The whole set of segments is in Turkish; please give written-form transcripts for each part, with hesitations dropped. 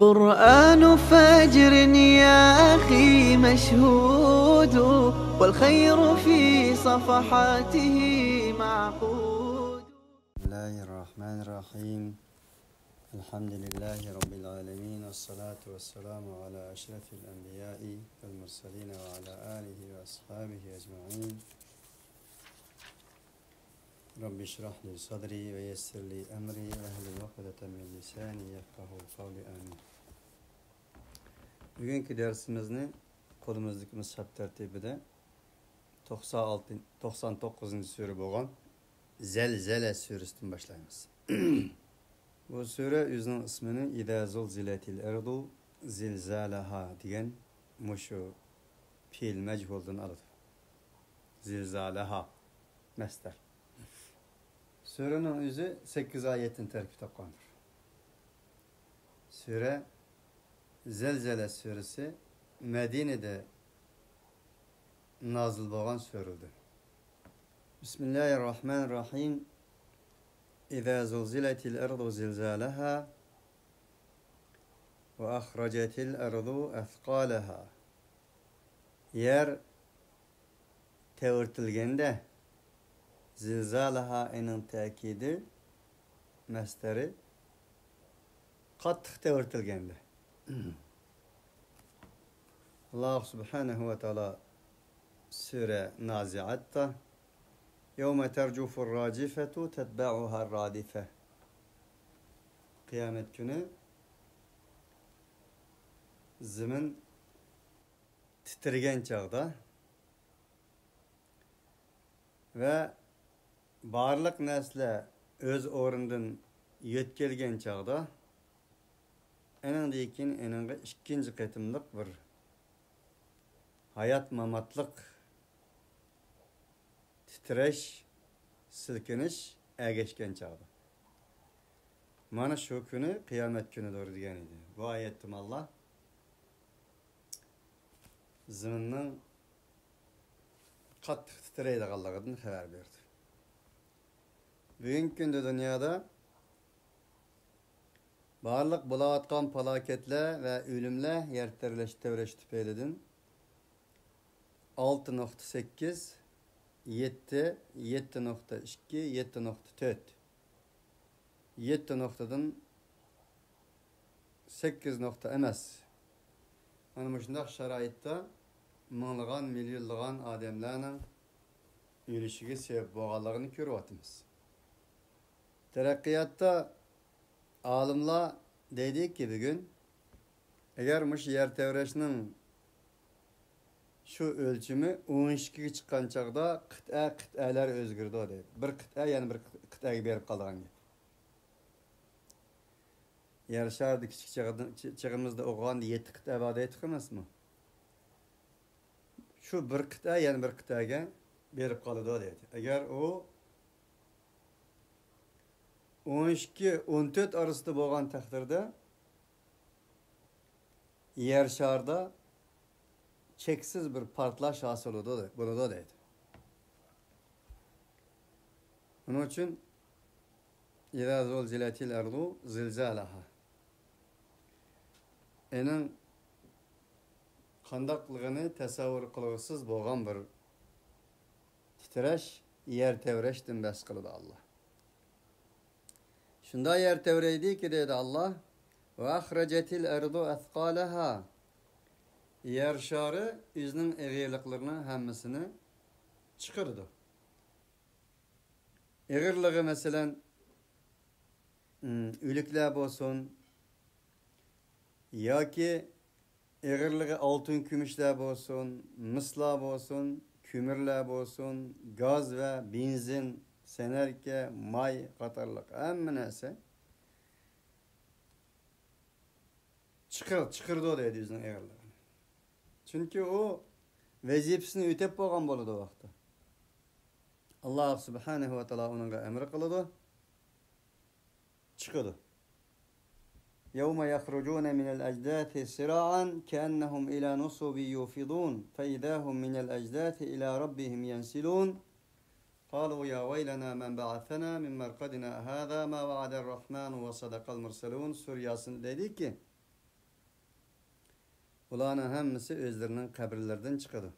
قرآن فجر يا أخي مشهود والخير في صفحاته معقود. بسم الله الرحمن الرحيم. الحمد لله رب العالمين، والصلاة والسلام على أشرف الأنبياء والمرسلين وعلى آله وأصحابه أجمعين. رب اشرح لي صدري ويسر لي أمري واحلل عقدة من lisani yefkahu kavli amin. Bugünkü dersimizni kolumuzdaki mushaf tertibide 99. sure bo'lgan Zelzele suresinden başlayımız. Bu sure yüzünün ismini İza zulziletil erdu zilzalaha diyen muşu fiil mechuldan alır. Zilzalaha mesler. Surenin yüzü 8 ayetin terkip toplanır. Sure Zelzele suresi Medine'de nazil olan suredir. Bismillahirrahmanirrahim. İza zulziletil erdu zilzalaha ve ahracetil erdu efqalaha. Yer tevirtilgende zilzalaha enin tekidi mesteri kattık tevirtilgende. Allah subhanahu ve teala Sure Naziat'ta يَوْمَ تَرْجُفُ الرَّاجِفَةُ تَتْبَعُهَا الرَّادِفَةُ Kıyamet günü zemin titregen çağda ve barlık nesle öz orundan yetkelgen çağda eninde ikinci qetimlik bir hayat mamatlık titreş, silkiniş ergeçken çağda. Mana şu günü kıyamet günü doğru diyen idi. Bu ayettim Allah zımının kattık titreydi Allah'ın haber verdi. Bugünkü günde dünyada barlık bulavatkan felaketle ve ölümle yer terleş tüpeydin 6.8 7, 7.2, 7.4 7 noktadan 8 nokta emas. Ana şundaq şarayitda mыңлыган, milyonlыган adamlarning ölüşüge sebep bolganligini görüp Teraqqiyatda alimlar deydi ki bugün eğer muş yer tevreşinin şu ölçümü 12'ye çıkan çağda qit'alar özgürdü o deydi. Bir qit'a yani bir qit'aga berip qalgan gep. Yer şardı kichik çağımızda oğuğanda 7 qit'a var deydik emasmı? Şu bir qit'a yani bir qit'aga berip qalıdı o deydi. Eğer o 12-14 arasında bolgan takdirde yer şarda çeksiz bir partlaş hasıl oldu bunu da deydi. Onun için İza zulziletil erdu zilzalaha. Enin qandaqlığını tasavvur qılğısız bolgan bir titreş yer tevreştin bas qıldı Allah. Şunda yer tevreydi ki dedi Allah ve ahracetil erdu ethqalaha. Yer şarı yüzünün eğirliklerini hemmisini çıkardı. Eğirliği mesela ülükler olsun ya ki eğirliği altın kümüşler olsun, mıslar olsun, kümürler olsun, gaz ve benzin, senerke, may katarlık hem neyse çıkırdı o dedi yüzünün eğirliği. Çünkü o vazifesini ötep bolgan boludu o vaqtda. Allah subhanahu ve taala onunğa emir kılıdı. Çıkıdı. يَوْمَ يَخْرُجُونَ مِنَ الْأَجْدَاثِ سِرَاعًا كَأَنَّهُمْ إِلَى نُصُبٍ يُوفِضُونَ فَإِذَا هُمْ مِنَ الْأَجْدَاثِ إِلَى رَبِّهِمْ يَنْسِلُونَ قالوا يا ويلنا من بعثنا من مرقدنا هذا ما وعد الرحمن وصدق المرسلون Suriyasını dedi ki Ularning hammasi o'zlarining qabrlaridan chiqadi.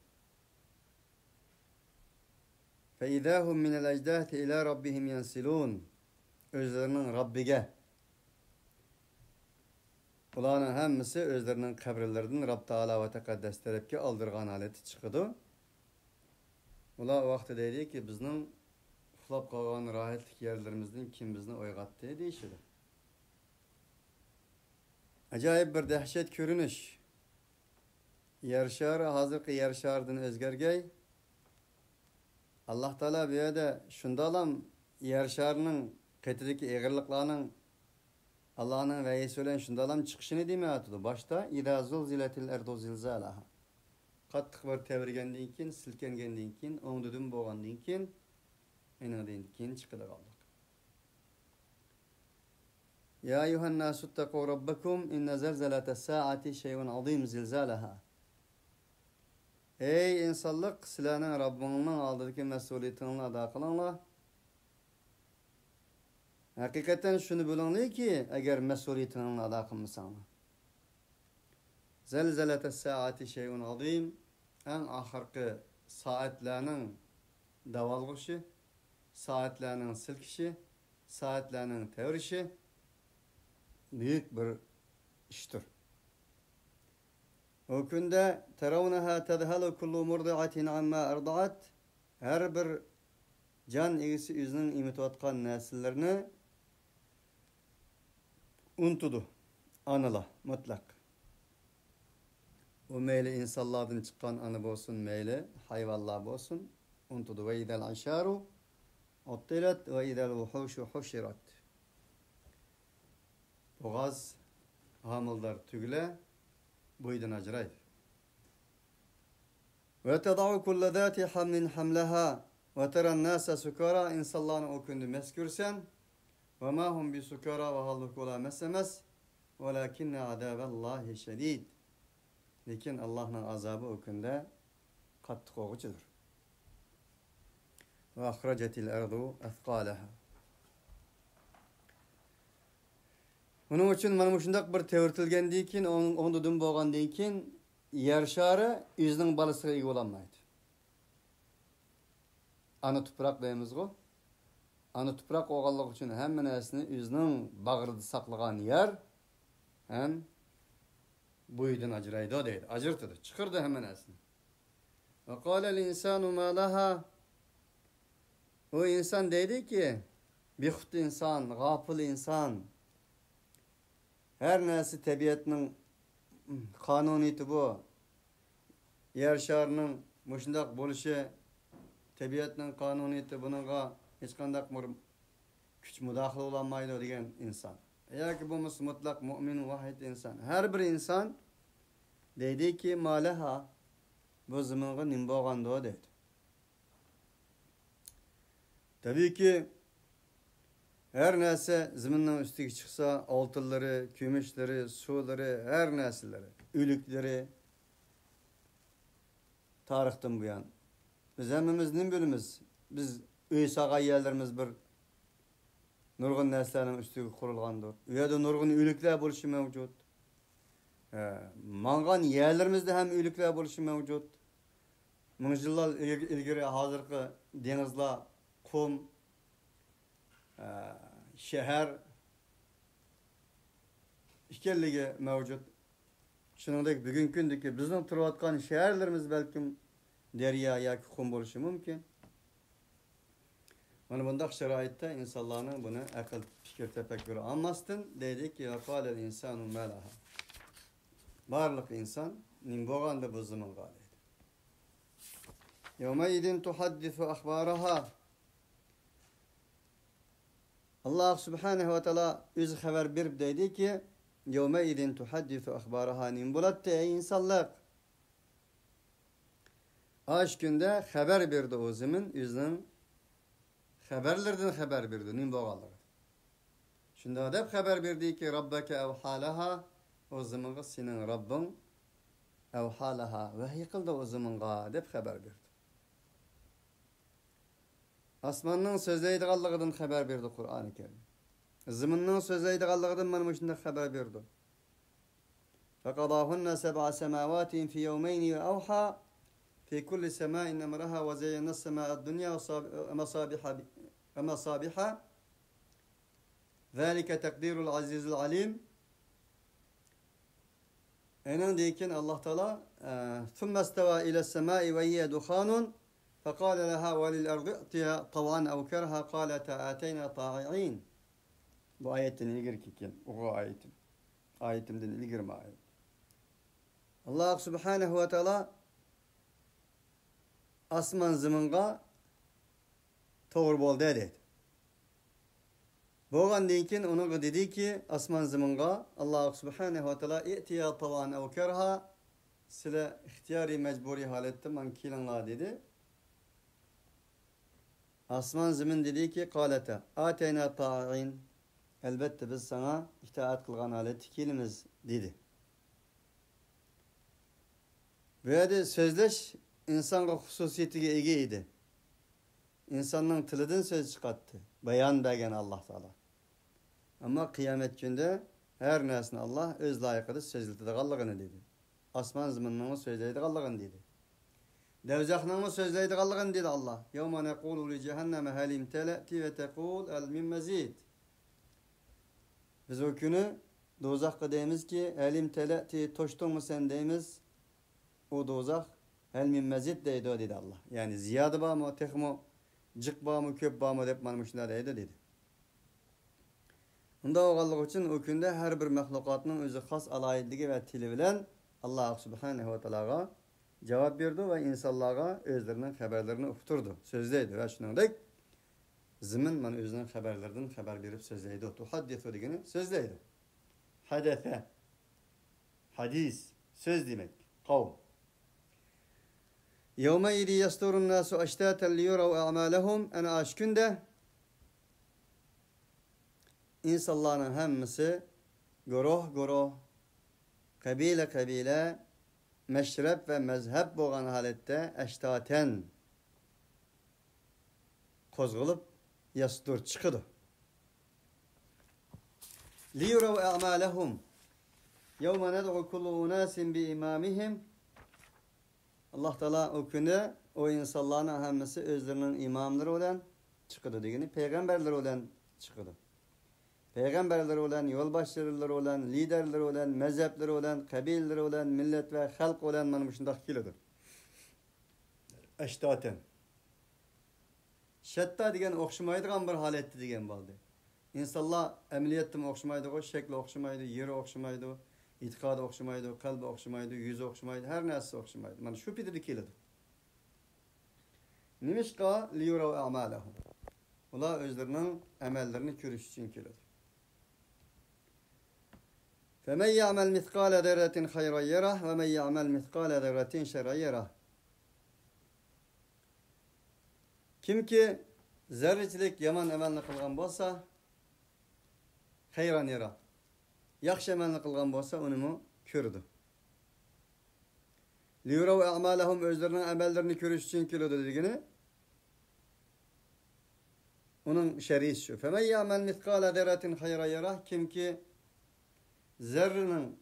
Fa idahum min al-ajdati ila rabbihim yansilun. O'zlarining Robbiga. Ularning hammasi o'zlarining qabrlaridan Robb taolo va taqaddas tarafga oldirgan holati chiqadi. Ular vaqtida deydiki, bizning uxlab qolgan rohatlik yerlarimizdan kim bizni uyg'otdi deyishadi. Ajoyib bir dahshat ko'rinish. Yer shari hozirgi yer sharidan o'zgargay. Alloh taolo bu yerda shundoq yer sharining qetidagi eg'irliqlarning Allah'ın veyisi olan şundalam çıkışını demeyatıdı. Başta İdâ zulziletil erdu zilzâlaha. Qattiq bir tevirgendiğin kin, silkengendiğin kin, oğdudun boğandiğin kin, enadiğin kin çıkıda kaldık. Ya eyyuhan nâsuttaqû rabbakum inne zelzeletes sâati şeyun azîm zilzâlaha. Ey insanlık, silahının Rabbinin aldığı mesuliyetini ada kılınlar. Hakikaten şunu bilin ki eğer mesuliyetini ada kılmışsınlar. Zelzeletes saati şeyun azim, en ahirki saatlerinin davalgışı, saatlerinin silkişi, saatlerinin tevrişi büyük bir iştir. O günde teravneha tedhalu kullu murdi'atin amma erda'at, her bir can egisi üzünün imitvatkan nesillerini untudu, anıla, mutlak. O meyli insanlardan çıkan anı olsun, meyli hayvanlar olsun, untudu. Ve idel aşaru attilat ve idel vuhuşu huşirat. O gaz hamıldar tügle buydan acraydı. Ve teda'u kulle zati hamlin hamlaha ve teren nâse sukara, insanların o kündü meskürsen ve ma hum bi sukara ve halbuki ola mesemez velakinne adaballahi şedid. Lekin Allah'ın azabı o günde kattık oğucudur. Ve ahracetil erdu efkâleha. Bunun için bana şundak bir tevirtilgendiği kin, onu dün boğandiği kin, yer şarı yüzünün balısıga iyi olamaydı. Anı tuprak deyimiz o. Anı tuprak oğallık için hem menesini yüzünün bağırdı saklagan yer, hem buyudun acıraydı o deydi. Acırtıdı. Çıkırdı hemen esini. Ve kâlel insanu mâ laha. O insan dedi ki, bihut insan, gafıl insan, her nesi tabiatının kanuniyeti bu. Yer şarının muşundak buluşu, tabiatının kanuniyeti bununla hiç kandak küç müdahale olamaydı diyen insan. Eğer ki bu mutlak mümin vahid insan. Her bir insan dedi ki maleha bu zımınğı nimboğandı o dedi. Tabii ki her neyse zımının üstüne çıksa altınları, kümüşleri, suları, her neyseleri, ülükleri tarihten bu yan. Biz hemimiz ne bölümüz? Biz üysağa yerlerimiz bir nurgun neslerinin üstüne kurulgandır. Ya da nurgun ülükler buluşu mevcut. Mangan yerlerimizde hem ülükler buluşu mevcut. Mıncıllar ilgiri hazırki denizler, kum, şehir işkelligi mevcut. Şunundaki bugün gündeki bizim turvatkan şehirlerimiz belki derya ya kum buluşu mümkün. Mana bundak şeraitte insanların bunu akıl fikir tefekkürü anmasın. Dedi ki yakâlel insanu melaha. Varlık insan nimboğanda bu zaman galiydi. Yevmeydin tuhaddisu ahbaraha. Allah subhanehu ve teala yüz haber bir dedi ki yevmeydin tuhaddisu ahbaraha nimbulatte ey insanlık. Aş günde haber verdi o zaman yüzden haberlerden haber verdi nimboğaları. Şunda adab haber verdi ki Rabbeke evhalaha o zamanı senin Rabbin evhalaha vahiy kıldı o zamanı adab haber verdi. Asmanın sözleydiğallığından haber verdi Kur'an-ı Kerim. Zımının sözleydiğallığından bana şunda haber verdi. فقضاهن سبع سماوات في يومين وأوحى في كل سماء أمرها وزينا السماء الدنيا ومصابيح ذلك تقدير العزيز العليم. Enen deyken Allah Teala ثم استوى إلى السماء وهي دخان فقال لها وللأرض ائتيا طوعا أو كرها قالتا آتينا طاععين. Bu ayetten ilgiri kiken o ayetim. Ayetimden ilgiri mi ayet? Allah Subhanahu ve Teala asman zımınga doğru bol dedi. Boğan deyken onu dedi ki asman zımınga Allah Subhanahu ve Teala i'tiya tavan ev kerha sile ihtiyari mecburi halette mankilanga dedi. Asman zımın dedi ki kalete ateyna ta'in elbette biz sana itaat kılgan halet tikilimiz dedi. Böyle sözleş insanın hususiyetiga ega idi. İnsanın tilidan söz çıkarttı. Bayan bergen Allah Teala. Ama kıyamet günde her nersini Allah öz layıkıda sözleydiganligini dedi. Asman zımınını sözleydiganligini dedi. Devzaknını sözleydiganligini dedi Allah. Yevme nekulu li cehenneme hel imteleti ve tekul el min mezid. Biz o günü dozakka deyimiz ki hel imteleti toştun mu sen deyimiz. O dozak hel min mezid deydi o dedi Allah. Yani ziyadı bağ mı, tek mi, cık bağ mı, köp bağ mı deyip manmışına deydi dedi. Bunda oğallık için o günde her bir mehlukatının özü has alayidligi ve tili bilen Allah Subhanahu ve Teala'ga cevap verdi ve insanlara özlerinin haberlerini okuturdu. Sözleydi ve şunundak zımın man özünün haberlerden haber verip sözleydi. Tuhaddisu degeni sözleydi. Hadese, hadis, söz demek, kavm. يَوْمَئِذِ يَسْتُرُ النَّاسُ أَشْتَاتًا لِيُرَوْا أَعْمَالَهُمْ Ana aşkünde insanların hemmisi goroh, kabile, meşrep ve mezhep boğan halette eştaten kozgulup yastur çıkıdı. لِيُرَوْا أَعْمَالَهُمْ يَوْمَ نَدْعُ كُلُّ أُنَاسٍ بِإِمَامِهِمْ Allah Teala o günde o insanların hemmisi özlerinin imamları olan çıkıdı degeni peygamberler olan çıkıdı. Peygamberler olan, yolbaşçıları olan, liderleri olan, mezhepleri olan, kabileleri olan, millet ve halk olan mana şundak kelidir. Eştaten. Şetta degen okşamaydigan bir haletdi degen boldu. İnsanlar emniyettim okşamaydı, şekli okşamaydı, yeri okşamaydı, itikadı okşamaydı, kalbi okşamaydı, yüzü okşamaydı, her neresi okşamaydı. Mana şu pididi kelidir. Nimişka liyurav a'malahum. Ular özlerinin emellerini görüş için kelidir. فَمَنْ يَعْمَلْ مِثْقَالَ ذَرَّةٍ خَيْرًا يَرَهُ وَمَنْ يَعْمَلْ مِثْقَالَ ذَرَّةٍ شَرًّا يَرَهُ. Kim ki zerrecilik yaman emelini kılgan bolsa hayran yara. Yaxşı emelini kılgan bolsa onu kördü. Liyurav a'malahum özlerinin emellerini görüş için kelidir degeni. Onun şerisi şu. فَمَنْ يَعْمَلْ مِثْقَالَ ذَرَّةٍ خَيْرًا يَرَهُ. Kim ki zerrinin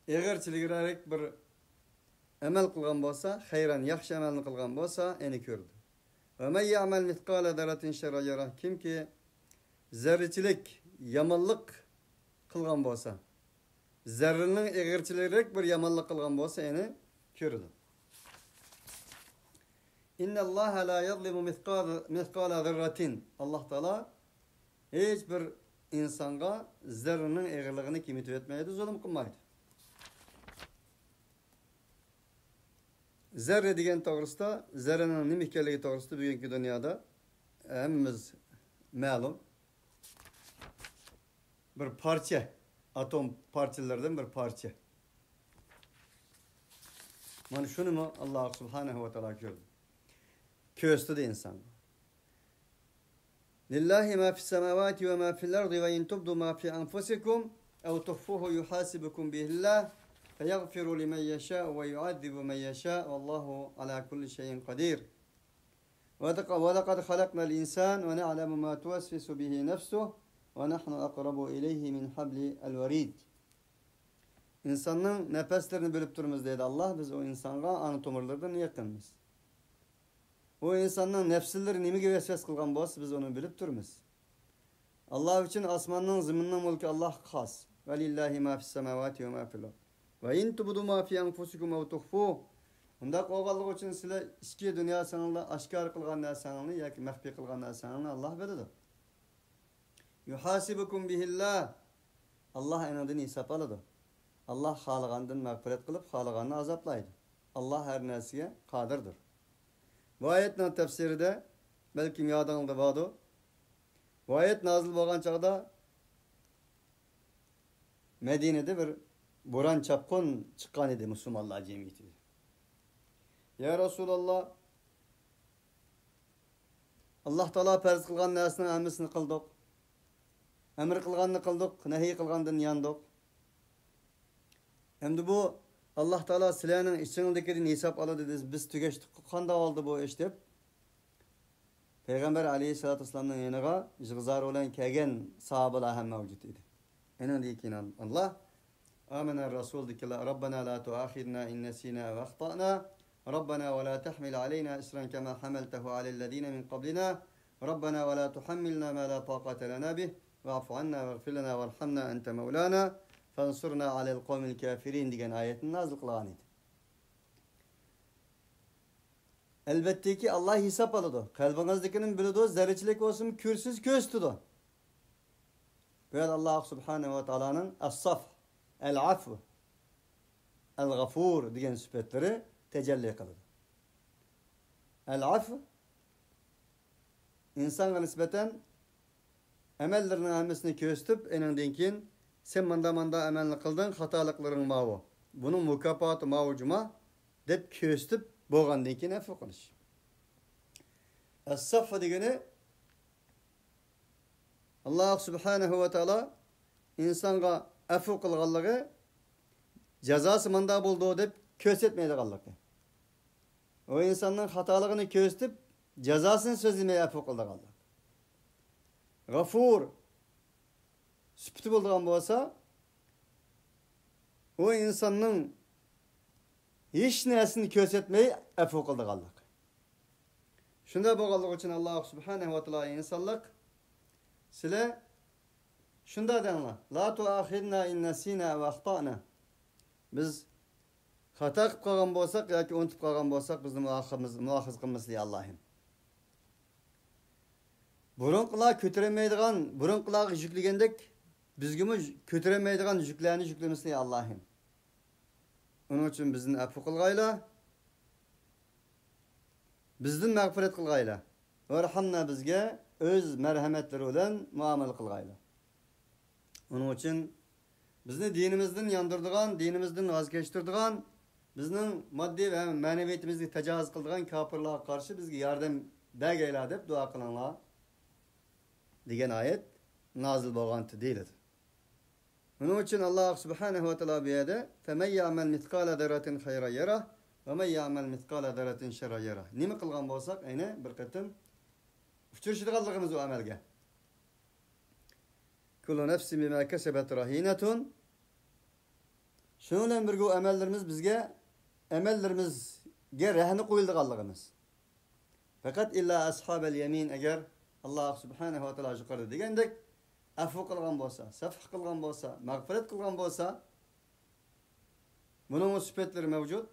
eğerçiligirerek bir emel kılgan bolsa, hayran yaxşı emelini kılgan bolsa, eni kördü. Ve men ya'mel miskale zerratin şerra yarah. Kim ki zerrecilik, yamanlık kılgan bolsa, zerrinin eğerçiligirerek bir yamanlık kılgan bolsa, eni kördü. İnne Allah la yadlimu miskale zerratin. Allah Teala hiçbir insanga zerrinin eğerliğini kimit etmeydi, zulüm kılmaydı. Zerre degen doğrusuda, zerrenin nimihkerliği doğrusuda bugünkü dünyada hemmimiz ma'lum bir parça, atom parçalardan bir parça. Mana şunu mu Allah Subhanahu ve Teala gördü. Köstü de insan. Lillahi ma fis semavati ve ma fil ardi ve in tubdu ma fi anfusikum ev tuhfuhu yuhasibukum bihillah feyaghfiru limen yasha ve yu'azzibu men yasha vallahu ala kulli şeyin kadir. Ve laqad halaqnal insan ve na'lemu ma tuwaswisu bihi nefsuhu ve nahnu aqrabu ileyhi min hablil verid. İnsanın nefeslerini bölüp durumuz dedi Allah. Biz o insanga anı tomirlerden yakınmız. O insanın nefsilleri nimege vesves kılgan bolsa biz onu bilip durumuz. Allah için asmanın zımının mulki Allah khas. Ve lillahi ma fis semavati ve ma fil ard. Ve in tubdu ma fi enfusikum ev tuhfu. Unda qoğallık için sizler içki dünya sanında aşkar kılgan narsanını yoki mahfi kılgan narsanını Allah biladi. Yuhasibukum bihillah. Allah enadini hesap aladi. Allah xalığandan mağfiret kılıp xalığanını azaplaydı. Allah her narseye qadirdir. Bu ayetnin tefsiri de belki yadınızda vardı. Bu ayet nazil bolgan çağda Medine'de bir buran çapkın çıkan idi Müslümanlar cemiyeti. Ya Resulallah, Allah Teala farz kılgan narsının emrisini kıldık. Emir kılganını kıldık, nehi kılgandan yandık. Hem bu Allah Teala silahının içindeki hesap aladı dedi. Biz tügeçtik. Kanda oldu bu iş deyip Peygamber Aleyhisselatü Vesselam'ın yanına jığzar olan kegen sahabalar hem mevcut idi. Enen dikin Allah Amener Resul dikila Rabbena la tuahidna in nesina ve akhtana Rabbena ve la tahmil aleyna isran kema hamaltahu alellezine min qablina Rabbena ve la tuhammilna ma la taqate lana bih ve'fu anna ve'gfir lana ve'rhamna ente mevlana fansurna alel kavmil kafirin diyen ayetin nazil kılan idi. Elbette ki Allah hesap aladı. Kalbinizdekinin bildiği zerreçilik olsun kürsüz köz tudu. Böyle Allah Subhanahu ve Taala'nın as-saf, el-afv, el-gafur diyen sıfatları tecelli kıldı. El-afv insana nispeten emellerinin hemesini köstüp enindinkin sen manda emelini kıldın hatalıkların mavu. Bunun mukafatı mavucuma dep köstüp boğandinkin efu kılış. Es-saf degeni Allah Subhanahu ve Taala insanga efu kılganlığı cezası manda bulduğu dep kösetmeydi kallığı. O insanın hatalığını köstüp cezasını sözlemeye efu kıldı kallığı. Gafur süptü bulduğun bolsa o insanın hiç nesini kösetmeyi efu kıldı kallığı. Şunda boğallık için Allah Subhanahu ve Taala insanlık sile şunda denla la tuahidna in nesina ve ahtana biz hata qilib qolgan bo'lsak yoki unutib qolgan bo'lsak bizni muaxiz qilmas diye Allah'ım. Burunqilar ko'tarolmaydigan, burunqilarga yukligandek bizgimi ko'tarolmaydigan yuklarni yuklamas diye Allah'ım. Onun için bizni affu qilgayla. Bizden mağfiret qilgayla. Varhamna bizga öz merhametleri bilan muamele qilgayla. Onun için bizni dinimizden yandırdıgan, dinimizden vazgeçtirdigan, bizning moddiy ve ma'naviyatimizga tajovuz qildigan kafirlarga qarshi bizga yordam bergaylar deb duo qilinglar degan oyat nozil bo'lgandi deyiladi. Onun için Allah Subhanahu ve Taala bu yerda "Femen ya'mal mitkala zarratin hayran yarah ve men ya'mal mitkala zarratin şerran yarah." Nima qilgan bo'lsak, ayni bir qatim uchirishdiganligimiz o amalga. Kullu nefsin bima kesebet rahinetun. Şununla birge emellerimiz bizge emellerimizge rehni qo'yildiganligimiz. Fakat illa ashabel yemin eğer Allah Subhanahu ve Taala yuqorida degandek afv qilgan bo'lsa, safh qilgan bo'lsa, mag'firat qilgan bo'lsa, buning sifatlari mavjud.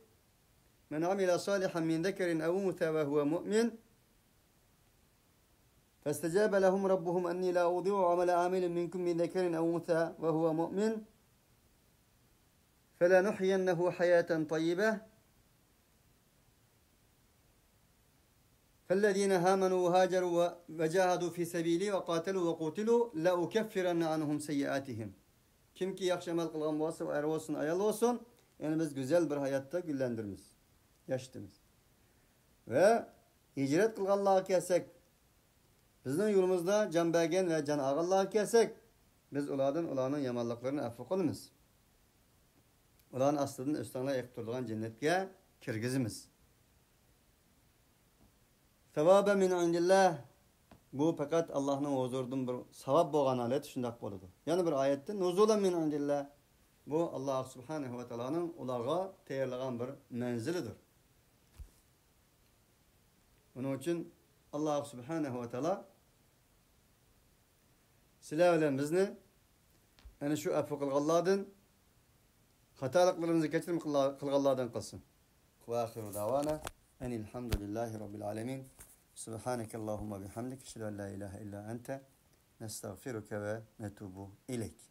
Men amila salihan min zakarin aw untha wa huwa mu'min فاستجاب لهم ربهم أني لا أضيع عمل عامل منكم من ذكر أو أنثى وهو مؤمن فلنحيينه حياة طيبة فالذين آمنوا وهاجروا وجاهدوا في سبيلي وقاتلوا وقتلوا لأكفرن عنهم سيئاتهم. Kim ki yaxşı amal qilgan bo'lsa, er olsun, ayol olsun, yani biz güzel bir hayatta güllendirmiz, yaştımız. Ve hicret qilganlarga kelsak, bizning yo'limizda can bergan ve can ağallarga kelsak, biz ularning yomonliklarini afv qilamiz. Ularni astidan o'stonlar yiqib turadigan jannatga kirgizimiz. Savaben min indillah. Bu fakat Allah'ın huzuridan bir savab bo'lgan holat shundoq bo'ladi. Yana bir oyatda nuzulan min indillah. Bu Allah Subhanahu ve Taala'nın ulağa tayarlagan bir menzilidir. Onun için Allah Subhanahu ve Taala sizler bilen bizni yani şu affı kılganlardan hatalıklarımızı geçirim kılganlardan kılsın. Ve ahiru davana enilhamdülillahi rabbil alemin. Subhaneke Allahumma bihamdik. Eşhedü en la ilahe illa ente. Nestağfiruke ve netubu ileyk.